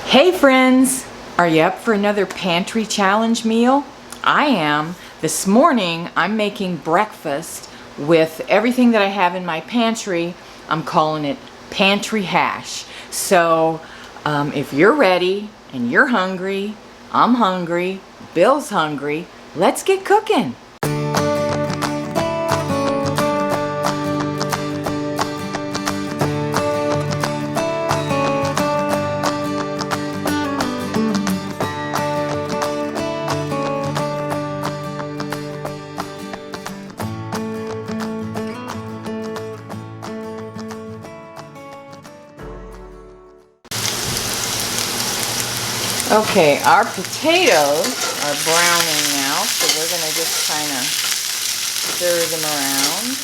Hey friends, are you up for another pantry challenge meal? I am. This morning I'm making breakfast with everything that I have in my pantry. I'm calling it pantry hash. So if you're ready and you're hungry, I'm hungry, Bill's hungry, let's get cooking. Okay, our potatoes are browning now, so we're going to just kind of stir them around.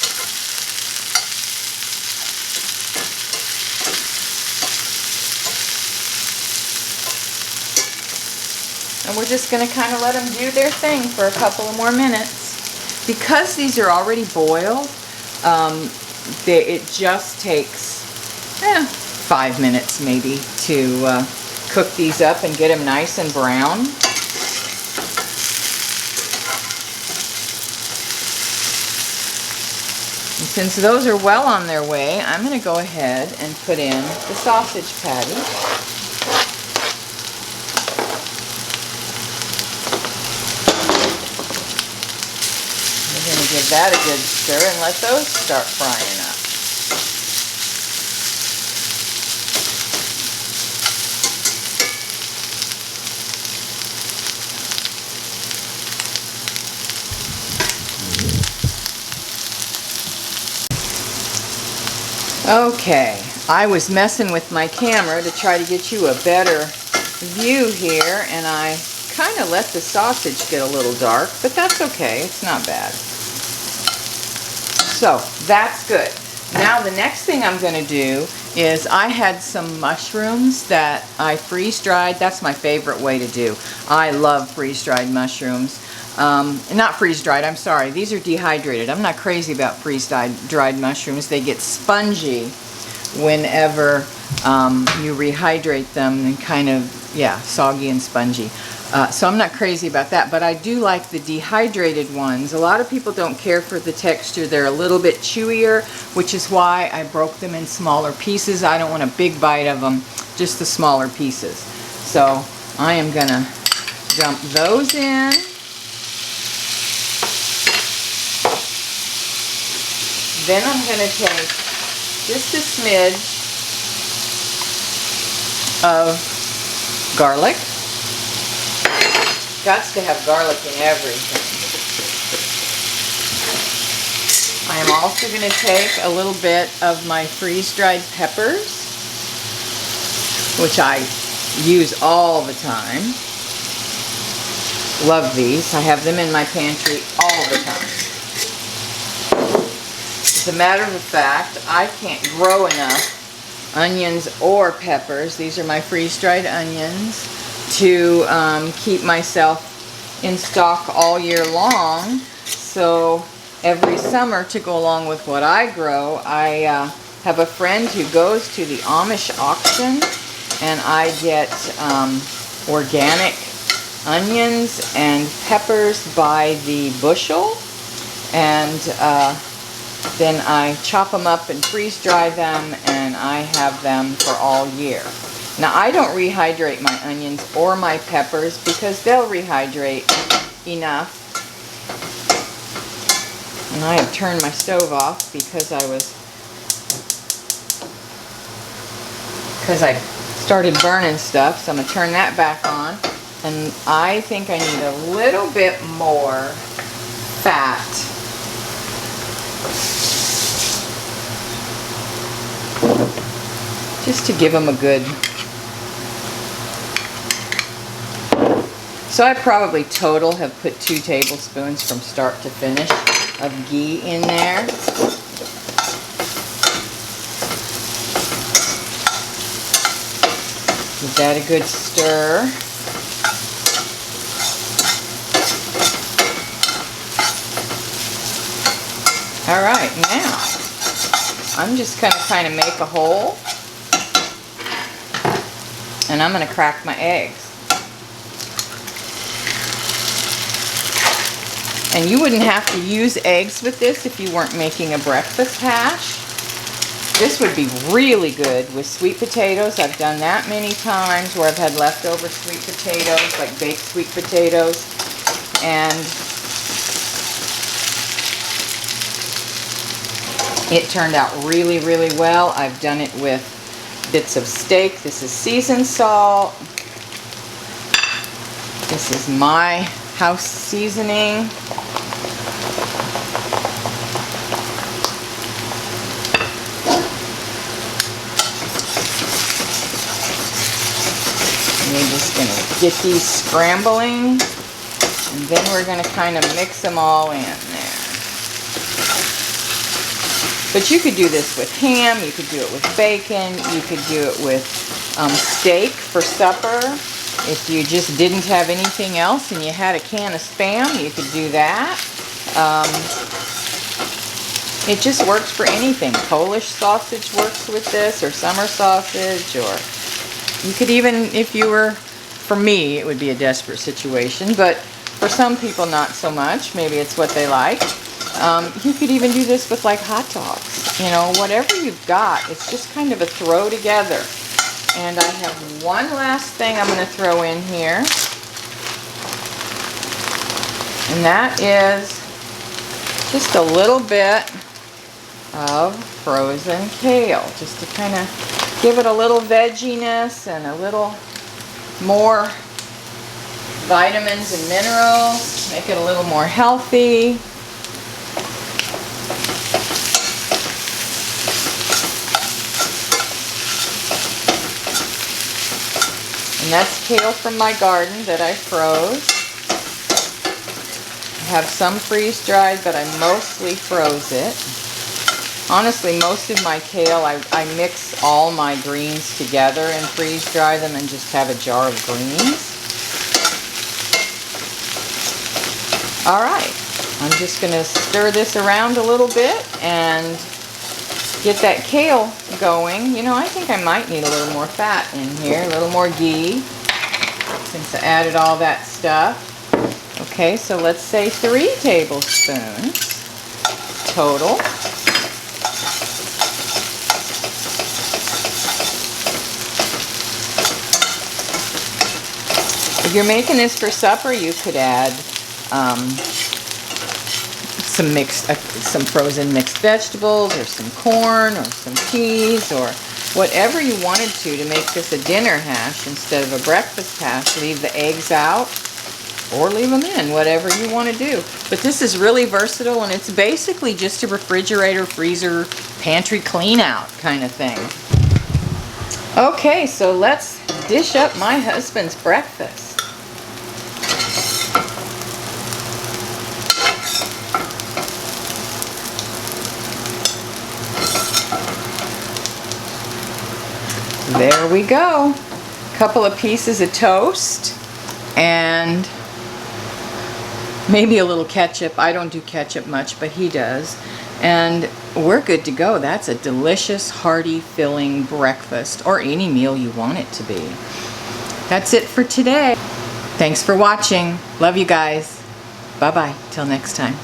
And we're just going to kind of let them do their thing for a couple of more minutes. Because these are already boiled, it just takes 5 minutes maybe to cook these up and get them nice and brown. And since those are well on their way, I'm going to go ahead and put in the sausage patty. We're going to give that a good stir and let those start frying up. Okay, I was messing with my camera to try to get you a better view here, and I kind of let the sausage get a little dark, but that's okay, it's not bad. So, that's good. Now the next thing I'm going to do is I had some mushrooms that I freeze-dried. That's my favorite way to do. I love freeze-dried mushrooms. Not freeze-dried, I'm sorry. These are dehydrated. I'm not crazy about freeze-dried mushrooms. They get spongy whenever you rehydrate them and kind of, soggy and spongy. So I'm not crazy about that, but I do like the dehydrated ones. A lot of people don't care for the texture. They're a little bit chewier, which is why I broke them in smaller pieces. I don't want a big bite of them, just the smaller pieces. So I am going to dump those in. Then I'm going to take just a smidge of garlic. Gots to have garlic in everything. I am also going to take a little bit of my freeze-dried peppers, which I use all the time. Love these. I have them in my pantry all the time. As a matter of fact, I can't grow enough onions or peppers. These are my freeze-dried onions to keep myself in stock all year long. So every summer, to go along with what I grow, I have a friend who goes to the Amish auction, and I get organic onions and peppers by the bushel, and then I chop them up and freeze dry them, and I have them for all year. Now I don't rehydrate my onions or my peppers because they'll rehydrate enough. And I have turned my stove off because I started burning stuff, so I'm going to turn that back on. And I think I need a little bit more fat. Just to give them a good... So I probably total have put 2 tablespoons from start to finish of ghee in there. Give that a good stir. Alright, now I'm just going to kind of make a hole And I'm going to crack my eggs. And you wouldn't have to use eggs with this if you weren't making a breakfast hash. This would be really good with sweet potatoes. I've done that many times where I've had leftover sweet potatoes, like baked sweet potatoes. And it turned out really, really well. I've done it with bits of steak. This is seasoned salt. This is my house seasoning. We're just going to get these scrambling, and then we're going to kind of mix them all in there. But you could do this with ham, you could do it with bacon, you could do it with steak for supper. If you just didn't have anything else and you had a can of Spam, you could do that. It just works for anything. Polish sausage works with this, or summer sausage, or you could even, if you were, for me, it would be a desperate situation, but for some people not so much. Maybe it's what they like. You could even do this with like hot dogs. You know, whatever you've got, it's just kind of a throw together. And I have one last thing I'm going to throw in here. And that is just a little bit of frozen kale, just to kind of give it a little vegginess and a little more vitamins and minerals, make it a little more healthy. And that's kale from my garden that I froze. I have some freeze-dried, but I mostly froze it. Honestly, most of my kale, I mix all my greens together and freeze-dry them and just have a jar of greens. Alright, I'm just going to stir this around a little bit and get that kale going. You know, I think I might need a little more fat in here, a little more ghee, since I added all that stuff. Okay, so let's say 3 tablespoons total. If you're making this for supper, you could add some frozen mixed vegetables, or some corn, or some peas, or whatever you wanted to make this a dinner hash instead of a breakfast hash. Leave the eggs out or leave them in, whatever you want to do. But this is really versatile, and it's basically just a refrigerator, freezer, pantry clean out kind of thing. Okay, so let's dish up my husband's breakfast. There we go. A couple of pieces of toast and maybe a little ketchup. I don't do ketchup much, but he does. And we're good to go. That's a delicious, hearty, filling breakfast, or any meal you want it to be. That's it for today. Thanks for watching. Love you guys. Bye-bye. Till next time.